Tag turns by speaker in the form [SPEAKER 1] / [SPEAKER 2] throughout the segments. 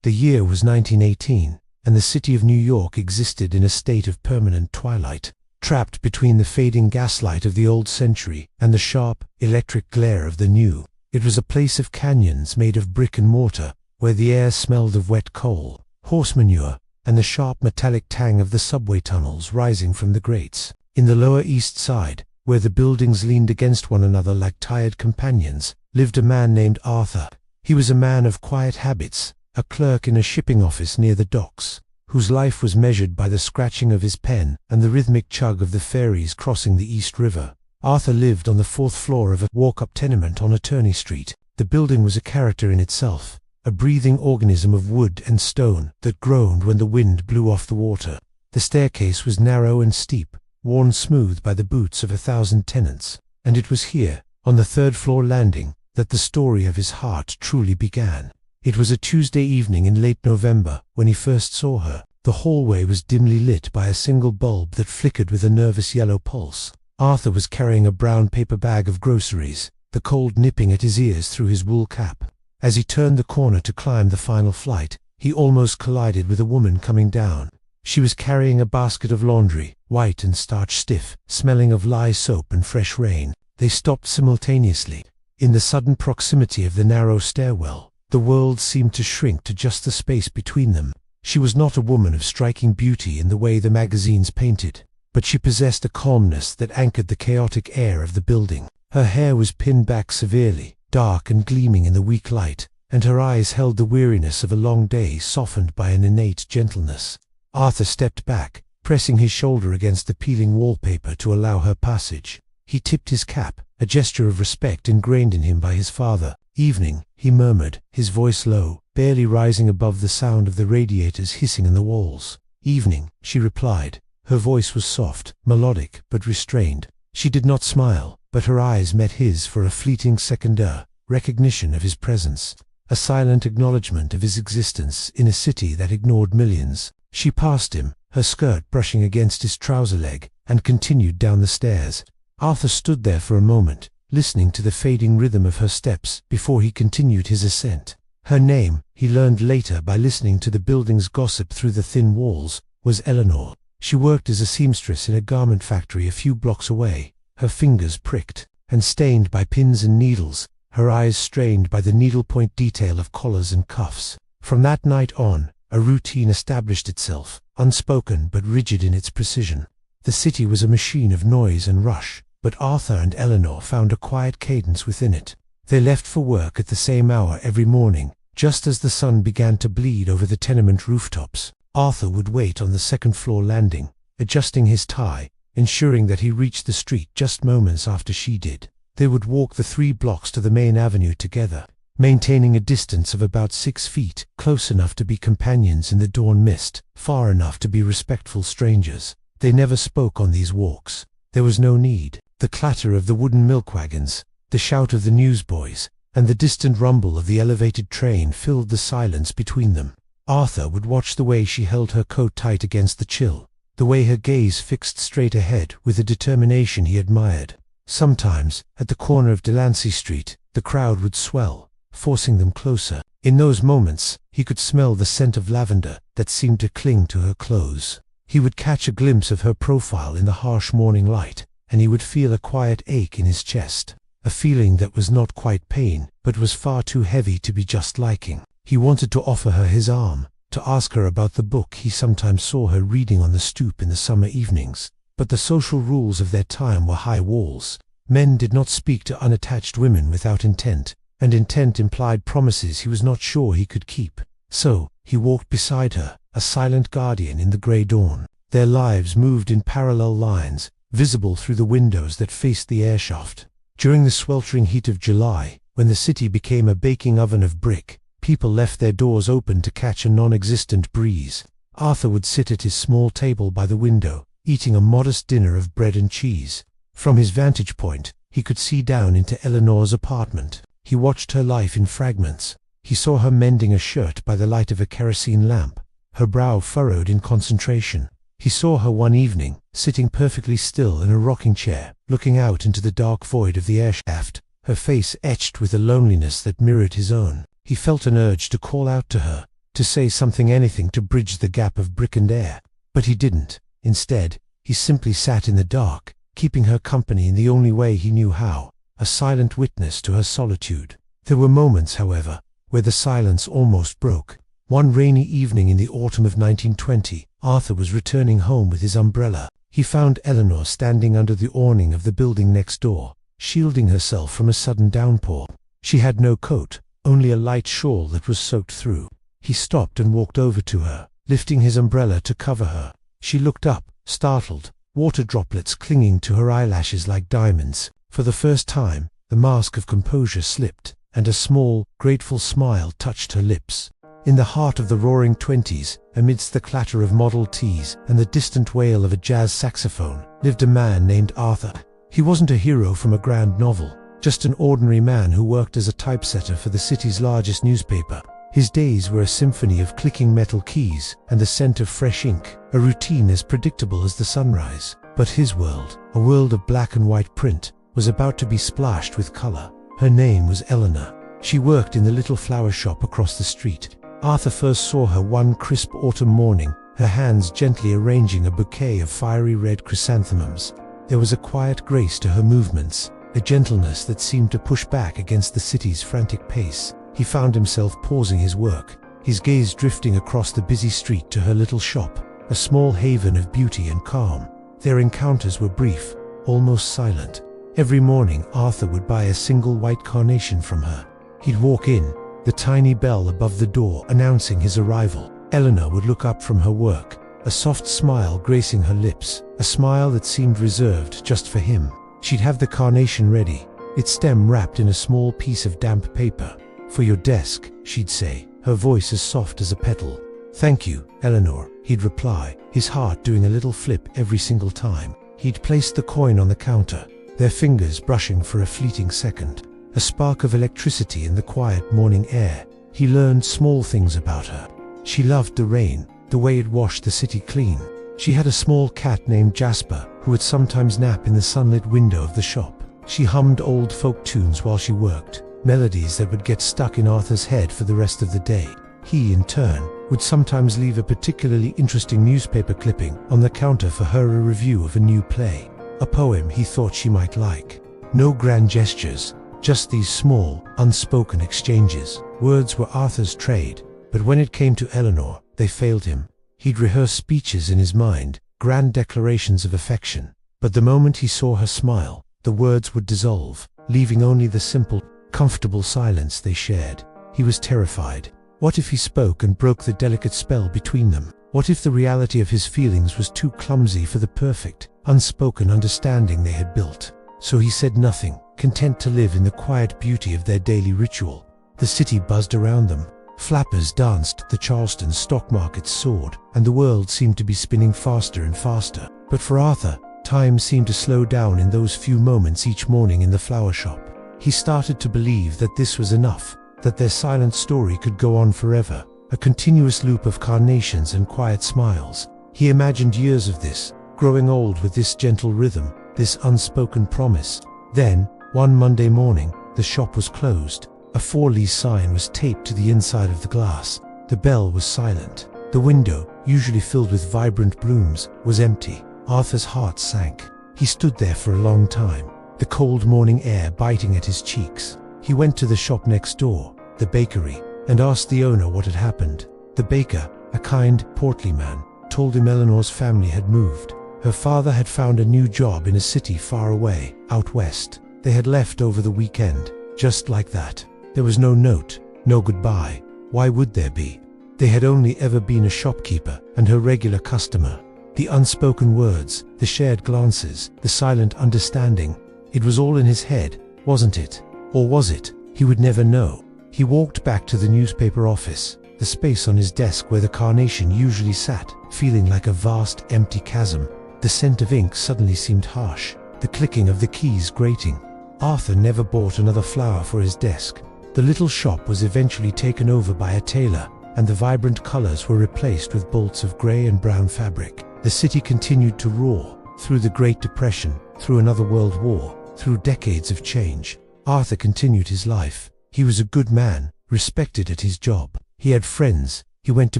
[SPEAKER 1] The year was 1918, and the city of New York existed in a state of permanent twilight, trapped between the fading gaslight of the old century and the sharp, electric glare of the new. It was a place of canyons made of brick and mortar, where the air smelled of wet coal, horse manure, and the sharp metallic tang of the subway tunnels rising from the grates. In the Lower East Side, where the buildings leaned against one another like tired companions, lived a man named Arthur. He was a man of quiet habits, a clerk in a shipping office near the docks, whose life was measured by the scratching of his pen and the rhythmic chug of the ferries crossing the East River. Arthur lived on the 4th floor of a walk-up tenement on Attorney Street. The building was a character in itself, a breathing organism of wood and stone that groaned when the wind blew off the water. The staircase was narrow and steep, worn smooth by the boots of 1,000 tenants, and it was here, on the 3rd-floor landing, that the story of his heart truly began. It was a Tuesday evening in late November when he first saw her. The hallway was dimly lit by a single bulb that flickered with a nervous yellow pulse. Arthur was carrying a brown paper bag of groceries, the cold nipping at his ears through his wool cap. As he turned the corner to climb the final flight, he almost collided with a woman coming down. She was carrying a basket of laundry, white and starch-stiff, smelling of lye soap and fresh rain. They stopped simultaneously. In the sudden proximity of the narrow stairwell, the world seemed to shrink to just the space between them. She was not a woman of striking beauty in the way the magazines painted, but she possessed a calmness that anchored the chaotic air of the building. Her hair was pinned back severely, dark and gleaming in the weak light, and her eyes held the weariness of a long day softened by an innate gentleness. Arthur stepped back, pressing his shoulder against the peeling wallpaper to allow her passage. He tipped his cap, a gesture of respect ingrained in him by his father. "Evening," he murmured, his voice low, barely rising above the sound of the radiators hissing in the walls. "Evening," she replied. Her voice was soft, melodic, but restrained. She did not smile, but her eyes met his for a fleeting second, recognition of his presence, a silent acknowledgement of his existence in a city that ignored millions. She passed him, her skirt brushing against his trouser leg, and continued down the stairs. Arthur stood there for a moment, listening to the fading rhythm of her steps before he continued his ascent. Her name, he learned later by listening to the building's gossip through the thin walls, was Eleanor. She worked as a seamstress in a garment factory a few blocks away, her fingers pricked and stained by pins and needles, her eyes strained by the needlepoint detail of collars and cuffs. From that night on, a routine established itself, unspoken but rigid in its precision. The city was a machine of noise and rush, but Arthur and Eleanor found a quiet cadence within it. They left for work at the same hour every morning, just as the sun began to bleed over the tenement rooftops. Arthur would wait on the 2nd-floor landing, adjusting his tie, ensuring that he reached the street just moments after she did. They would walk the 3 blocks to the main avenue together, maintaining a distance of about 6 feet, close enough to be companions in the dawn mist, far enough to be respectful strangers. They never spoke on these walks. There was no need. The clatter of the wooden milk wagons, the shout of the newsboys, and the distant rumble of the elevated train filled the silence between them. Arthur would watch the way she held her coat tight against the chill, the way her gaze fixed straight ahead with a determination he admired. Sometimes, at the corner of Delancey Street, the crowd would swell, forcing them closer. In those moments, he could smell the scent of lavender that seemed to cling to her clothes. He would catch a glimpse of her profile in the harsh morning light, and he would feel a quiet ache in his chest, a feeling that was not quite pain, but was far too heavy to be just liking. He wanted to offer her his arm, to ask her about the book he sometimes saw her reading on the stoop in the summer evenings, but the social rules of their time were high walls. Men did not speak to unattached women without intent, and intent implied promises he was not sure he could keep. So, he walked beside her, a silent guardian in the grey dawn. Their lives moved in parallel lines, visible through the windows that faced the airshaft. During the sweltering heat of July, when the city became a baking oven of brick, people left their doors open to catch a non-existent breeze. Arthur would sit at his small table by the window, eating a modest dinner of bread and cheese. From his vantage point, he could see down into Eleanor's apartment. He watched her life in fragments. He saw her mending a shirt by the light of a kerosene lamp, her brow furrowed in concentration. He saw her one evening, sitting perfectly still in a rocking chair, looking out into the dark void of the airshaft, her face etched with a loneliness that mirrored his own. He felt an urge to call out to her, to say something, anything to bridge the gap of brick and air. But he didn't. Instead, he simply sat in the dark, keeping her company in the only way he knew how, a silent witness to her solitude. There were moments, however, where the silence almost broke. One rainy evening in the autumn of 1920, Arthur was returning home with his umbrella. He found Eleanor standing under the awning of the building next door, shielding herself from a sudden downpour. She had no coat, only a light shawl that was soaked through. He stopped and walked over to her, lifting his umbrella to cover her. She looked up, startled, water droplets clinging to her eyelashes like diamonds. For the first time, the mask of composure slipped, and a small, grateful smile touched her lips. In the heart of the roaring 20s, amidst the clatter of Model Ts and the distant wail of a jazz saxophone, lived a man named Arthur. He wasn't a hero from a grand novel, just an ordinary man who worked as a typesetter for the city's largest newspaper. His days were a symphony of clicking metal keys and the scent of fresh ink, a routine as predictable as the sunrise. But his world, a world of black and white print, was about to be splashed with color. Her name was Eleanor. She worked in the little flower shop across the street. Arthur first saw her one crisp autumn morning, her hands gently arranging a bouquet of fiery red chrysanthemums. There was a quiet grace to her movements, a gentleness that seemed to push back against the city's frantic pace. He found himself pausing his work, his gaze drifting across the busy street to her little shop, a small haven of beauty and calm. Their encounters were brief, almost silent. Every morning Arthur would buy a single white carnation from her. He'd walk in, the tiny bell above the door announcing his arrival. Eleanor would look up from her work, a soft smile gracing her lips, a smile that seemed reserved just for him. She'd have the carnation ready, its stem wrapped in a small piece of damp paper. "For your desk," she'd say, her voice as soft as a petal. "Thank you, Eleanor," he'd reply, his heart doing a little flip every single time. He'd placed the coin on the counter, their fingers brushing for a fleeting second. A spark of electricity in the quiet morning air. He learned small things about her. She loved the rain, the way it washed the city clean. She had a small cat named Jasper, who would sometimes nap in the sunlit window of the shop. She hummed old folk tunes while she worked, melodies that would get stuck in Arthur's head for the rest of the day. He, in turn, would sometimes leave a particularly interesting newspaper clipping on the counter for her, a review of a new play, a poem he thought she might like. No grand gestures, just these small, unspoken exchanges. Words were Arthur's trade, but when it came to Eleanor, they failed him. He'd rehearse speeches in his mind, grand declarations of affection, but the moment he saw her smile, the words would dissolve, leaving only the simple, comfortable silence they shared. He was terrified. What if he spoke and broke the delicate spell between them? What if the reality of his feelings was too clumsy for the perfect, unspoken understanding they had built? So he said nothing, content to live in the quiet beauty of their daily ritual. The city buzzed around them. Flappers danced, the Charleston stock markets soared, and the world seemed to be spinning faster and faster. But for Arthur, time seemed to slow down in those few moments each morning in the flower shop. He started to believe that this was enough, that their silent story could go on forever, a continuous loop of carnations and quiet smiles. He imagined years of this, growing old with this gentle rhythm, this unspoken promise. Then, one Monday morning, the shop was closed. A for-lease sign was taped to the inside of the glass. The bell was silent. The window, usually filled with vibrant blooms, was empty. Arthur's heart sank. He stood there for a long time, the cold morning air biting at his cheeks. He went to the shop next door, the bakery, and asked the owner what had happened. The baker, a kind, portly man, told him Eleanor's family had moved. Her father had found a new job in a city far away, out west. They had left over the weekend, just like that. There was no note, no goodbye. Why would there be? They had only ever been a shopkeeper and her regular customer. The unspoken words, the shared glances, the silent understanding. It was all in his head, wasn't it? Or was it? He would never know. He walked back to the newspaper office, the space on his desk where the carnation usually sat, feeling like a vast, empty chasm. The scent of ink suddenly seemed harsh, the clicking of the keys grating. Arthur never bought another flower for his desk. The little shop was eventually taken over by a tailor, and the vibrant colors were replaced with bolts of gray and brown fabric. The city continued to roar, through the Great Depression, through another world war, through decades of change. Arthur continued his life. He was a good man, respected at his job. He had friends, He went to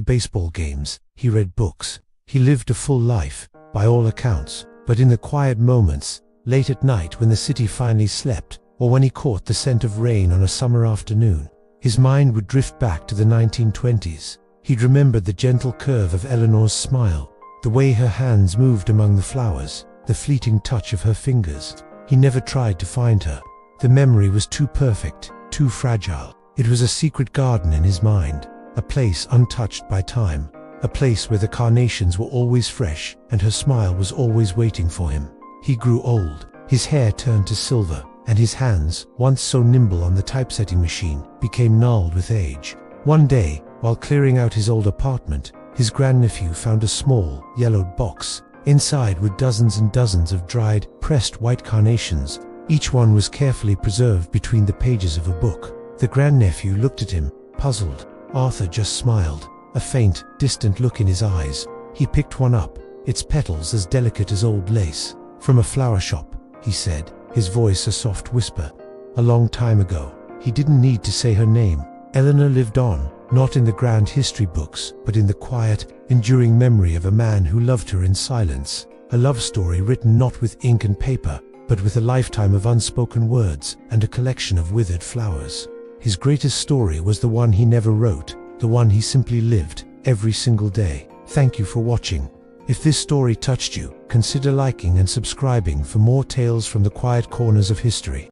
[SPEAKER 1] baseball games, he read books, he lived a full life, by all accounts. But in the quiet moments, late at night when the city finally slept, or when he caught the scent of rain on a summer afternoon, his mind would drift back to the 1920s. He'd remembered the gentle curve of Eleanor's smile, the way her hands moved among the flowers, the fleeting touch of her fingers. He never tried to find her. The memory was too perfect, too fragile. It was a secret garden in his mind, a place untouched by time, a place where the carnations were always fresh and her smile was always waiting for him. He grew old, his hair turned to silver, and his hands, once so nimble on the typesetting machine, became gnarled with age. One day, while clearing out his old apartment, his grandnephew found a small, yellowed box. Inside were dozens and dozens of dried, pressed white carnations. Each one was carefully preserved between the pages of a book. The grandnephew looked at him, puzzled. Arthur just smiled, a faint, distant look in his eyes. He picked one up, its petals as delicate as old lace. "From a flower shop," he said, his voice a soft whisper. "A long time ago." He didn't need to say her name. Eleanor lived on, not in the grand history books, but in the quiet, enduring memory of a man who loved her in silence. A love story written not with ink and paper, but with a lifetime of unspoken words and a collection of withered flowers. His greatest story was the one he never wrote, the one he simply lived, every single day. Thank you for watching. If this story touched you, consider liking and subscribing for more tales from the quiet corners of history.